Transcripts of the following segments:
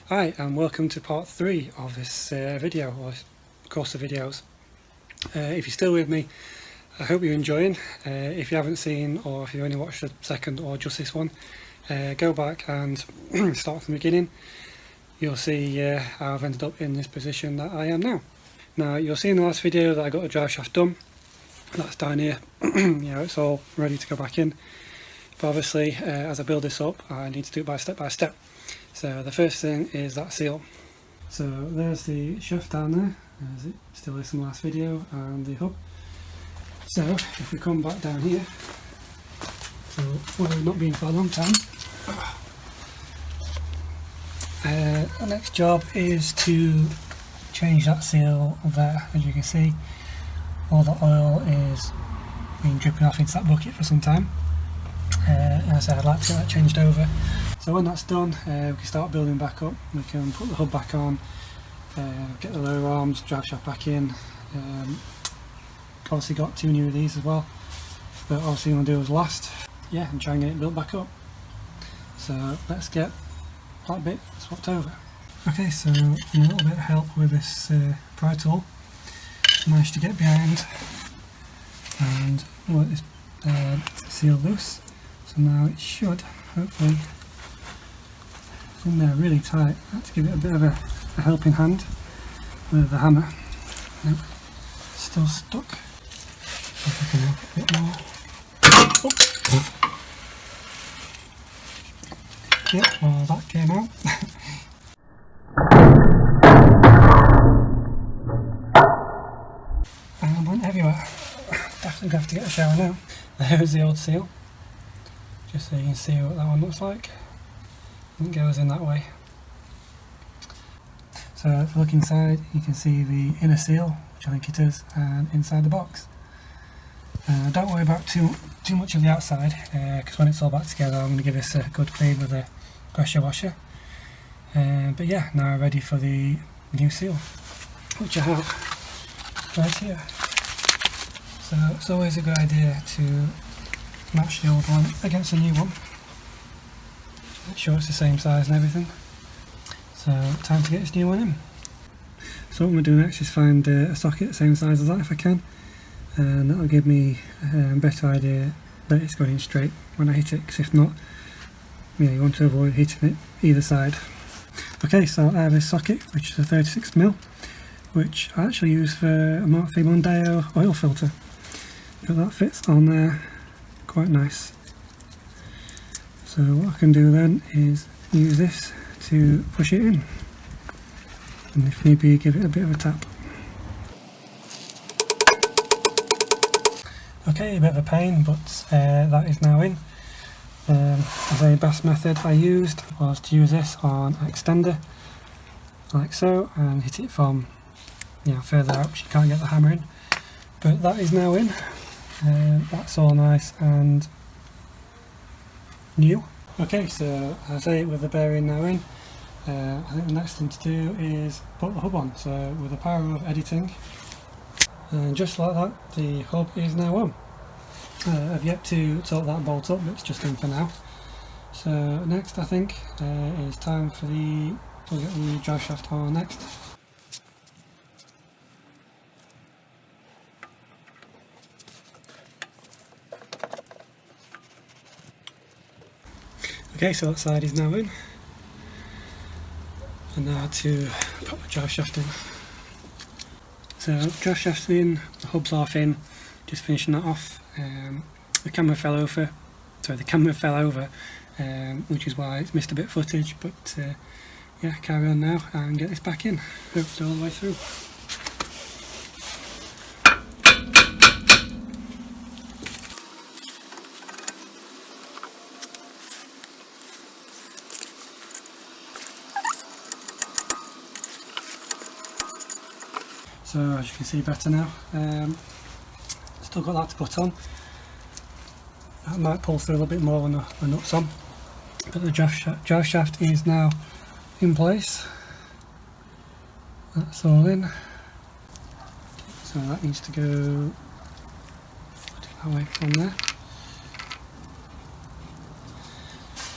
Hi, and welcome to part 3 of this video, or course of videos. If you're still with me, I hope you're enjoying. If you haven't seen, or if you only watched the second or just this one, go back and start from the beginning. You'll see how I've ended up in this position that I am now. Now, you'll see in the last video that I got the drive shaft done. That's down here. It's all ready to go back in. But obviously, as I build this up, I need to do it step by step. So the first thing is that seal. So there's the shaft down there, as it still is from the last video, and the hub. So if we come back down here, so where we've not been for a long time, the next job is to change that seal there. As you can see, all the oil is been dripping off into that bucket for some time. And so I'd like to get that changed over. So when that's done, we can start building back up. We can put the hub back on, get the lower arms, drive shaft back in. Obviously got 2 new of these as well, but obviously what I'm going to do is last, and try and get it built back up. So let's get that bit swapped over. Okay, so a little bit of help with this pry tool. Managed to get behind and work this seal loose. So now it should hopefully in there really tight. I had to give it a bit of a helping hand with the hammer. Nope, still stuck. See if I can help it a bit more. Yep, well that came out. And went everywhere. Definitely gonna have to get a shower now. There is the old seal, just so you can see what that one looks like. It goes in that way. So if you look inside, you can see the inner seal, which I think it is, and inside the box. Don't worry about too much of the outside, because when it's all back together I'm going to give this a good clean with a pressure washer. But yeah, now I'm ready for the new seal, which I have right here. So it's always a good idea to match the old one against the new one. Make sure it's the same size and everything. So time to get this new one in. So what I'm going to do next is find a socket the same size as that if I can, and that'll give me a better idea that it's going in straight when I hit it, because if not, you want to avoid hitting it either side. Okay, so I have this socket which is a 36mm, which I actually use for a Mk3 Mondeo oil filter, but that fits on there quite nice. So what I can do then is use this to push it in, and if need be give it a bit of a tap. Okay, a bit of a pain, but that is now in. The very best method I used was to use this on an extender, like so, and hit it from further out, because you can't get the hammer in. But that is now in. That's all nice and new. Okay, so I say with the bearing now in, I think the next thing to do is put the hub on. So with the power of editing, and just like that, the hub is now on. I've yet to torque that bolt up, but it's just in for now. So next I think is time for we'll get the drive shaft on next. Okay, so that side is now in, and now to put the drive shaft in. So drive shaft's in, the hub's half in, just finishing that off. The camera fell over, which is why it's missed a bit of footage, but carry on now and get this back in, hopefully all the way through. So as you can see better now, still got that to put on. That might pull through a little bit more when the nut's on, but the drive shaft is now in place. That's all in, so that needs to go away from there.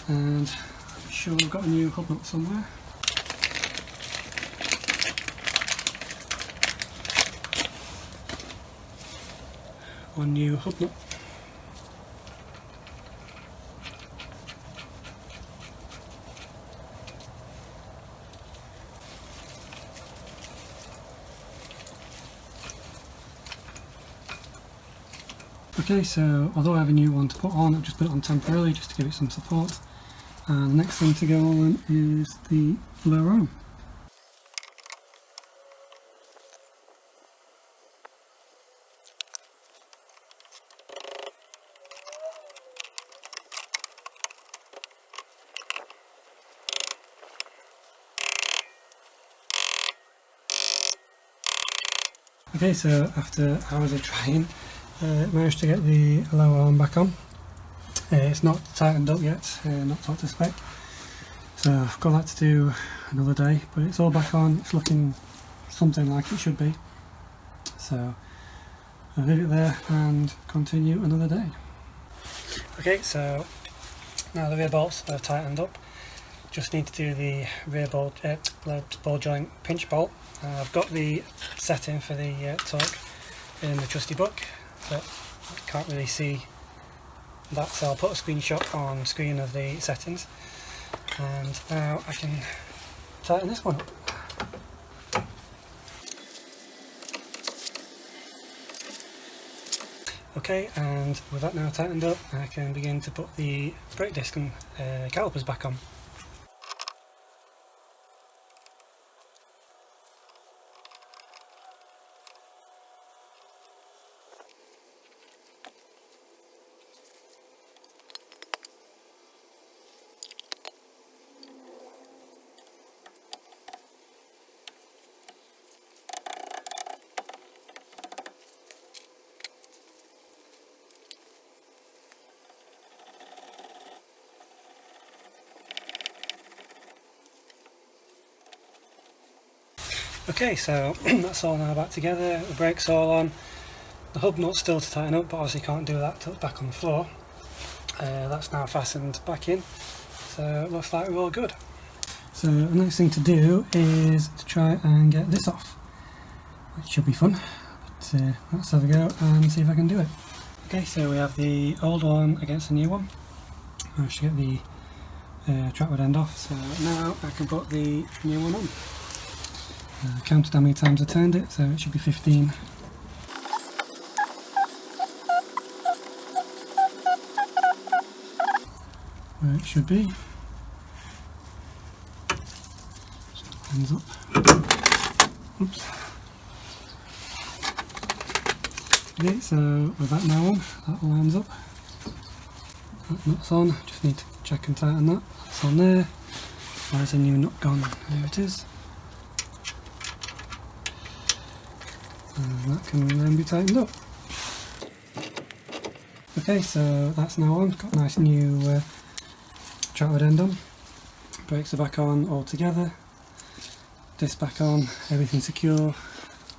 And I'm sure we've got a new hub nut somewhere. our new hub nut. Okay, so although I have a new one to put on, I've just put it on temporarily just to give it some support. And the next thing to go on is the lower arm. Okay, so after hours of trying, managed to get the lower arm back on. It's not tightened up yet, not up to spec, so I've got that to do another day, but it's all back on. It's looking something like it should be, so I'll leave it there and continue another day. Okay, so now the rear bolts are tightened up. Just need to do the rear ball joint pinch bolt. I've got the setting for the torque in the trusty book, but I can't really see that, so I'll put a screenshot on screen of the settings, and now I can tighten this one up. Okay, and with that now tightened up, I can begin to put the brake disc and calipers back on. Okay, so that's all now back together, the brakes all on, the hub nut's still to tighten up, but obviously can't do that till it's back on the floor. That's now fastened back in, so it looks like we're all good. So the next thing to do is to try and get this off, which should be fun, but let's have a go and see if I can do it. Okay, so we have the old one against the new one. I should get the trackward end off, so now I can put the new one on. Counted how many times I turned it, so it should be 15. Where it should be. So ends up. Oops. Okay, so with that now on, that all ends up. That nut's on, just need to check and tighten that. That's on there. Where's the new nut gone? There it is. And that can then be tightened up. Okay, so that's now on, got a nice new trackward end on. Brakes are back on all together. Disc back on, everything secure,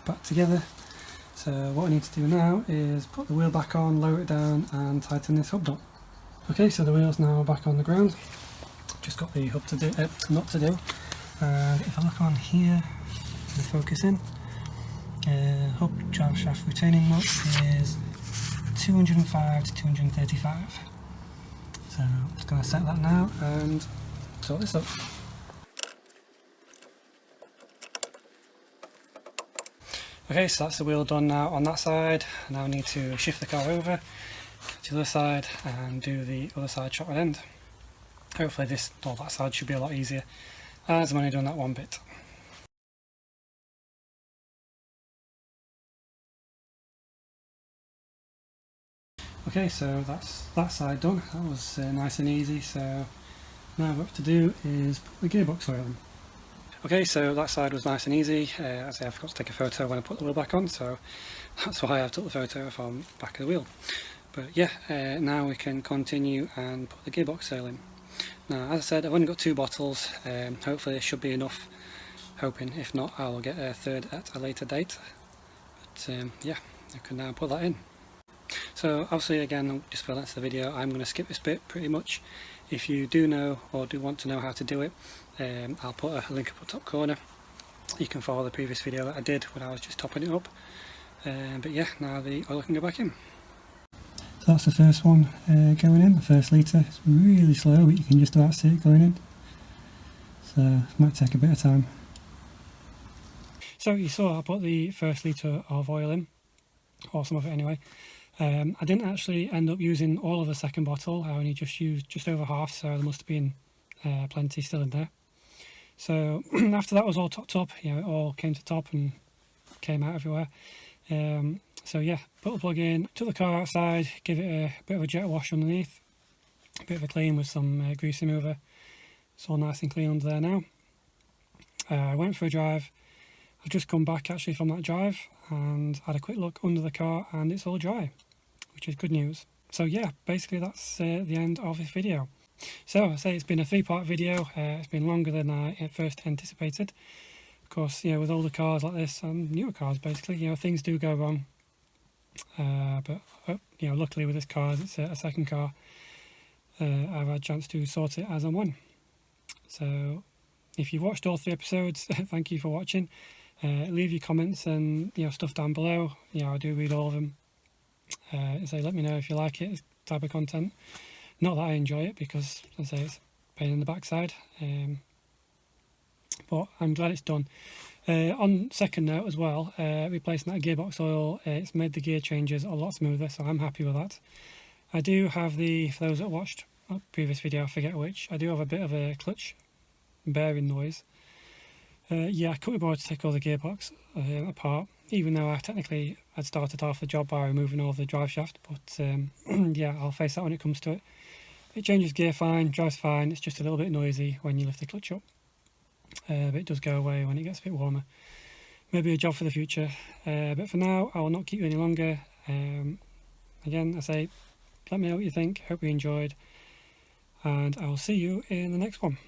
back together. So what I need to do now is put the wheel back on, lower it down and tighten this hub nut. Okay, so the wheel's now back on the ground. Just got the hub to do, nut to do. If I look on here, the focus in. Hub driveshaft retaining nut is 205 to 235. So I'm just going to set that now and sort this up. Okay, so that's the wheel done now on that side. I now need to shift the car over to the other side and do the other side trackward end. Hopefully that side should be a lot easier, as I'm only doing that one bit. Okay, so that's that side done. That was nice and easy, so now what to do is put the gearbox oil in. Okay, so that side was nice and easy. As I forgot to take a photo when I put the wheel back on, so that's why I took the photo from the back of the wheel. But yeah, now we can continue and put the gearbox oil in. Now, as I said, I've only got 2 bottles. Hopefully this should be enough. Hoping, if not, I'll get a third at a later date. But yeah, I can now put that in. So obviously, again, just for that's the video, I'm going to skip this bit pretty much. If you do know or do want to know how to do it, I'll put a link up the top corner. You can follow the previous video that I did when I was just topping it up. But yeah, now the oil can go back in. So that's the first one going in, the first litre. It's really slow, but you can just about see it going in. So it might take a bit of time. So you saw I put the first litre of oil in, or some of it anyway. I didn't actually end up using all of the second bottle. I only just used just over half, so there must have been plenty still in there. So after that was all topped up, you know, it all came to top and came out everywhere. So yeah, put the plug in, took the car outside, give it a bit of a jet wash underneath, a bit of a clean with some grease remover. It's all nice and clean under there now. I went for a drive. I've just come back actually from that drive and had a quick look under the car, and it's all dry, which is good news. So yeah, basically that's the end of this video. So I say it's been a 3-part video. It's been longer than I at first anticipated. Of course, you know, with older cars like this and newer cars, basically, you know, things do go wrong. But you know, luckily with this car, as it's a second car, I've had a chance to sort it as and when. So if you've watched all 3 episodes, thank you for watching. Leave your comments and, you know, stuff down below. You know, I do read all of them. So let me know if you like it, this type of content. Not that I enjoy it, because as I say, it's a pain in the backside. But I'm glad it's done. On second note as well, replacing that gearbox oil, it's made the gear changes a lot smoother, so I'm happy with that. I do have for those that watched a previous video, I forget which, I do have a bit of a clutch bearing noise. Yeah, I couldn't be bothered to take all the gearbox apart, even though I'd started off the job by removing all the drive shaft, but yeah, I'll face that when it comes to it. It changes gear fine, drives fine, it's just a little bit noisy when you lift the clutch up. But it does go away when it gets a bit warmer. Maybe a job for the future, but for now I will not keep you any longer. Again, I say, let me know what you think, hope you enjoyed, and I will see you in the next one.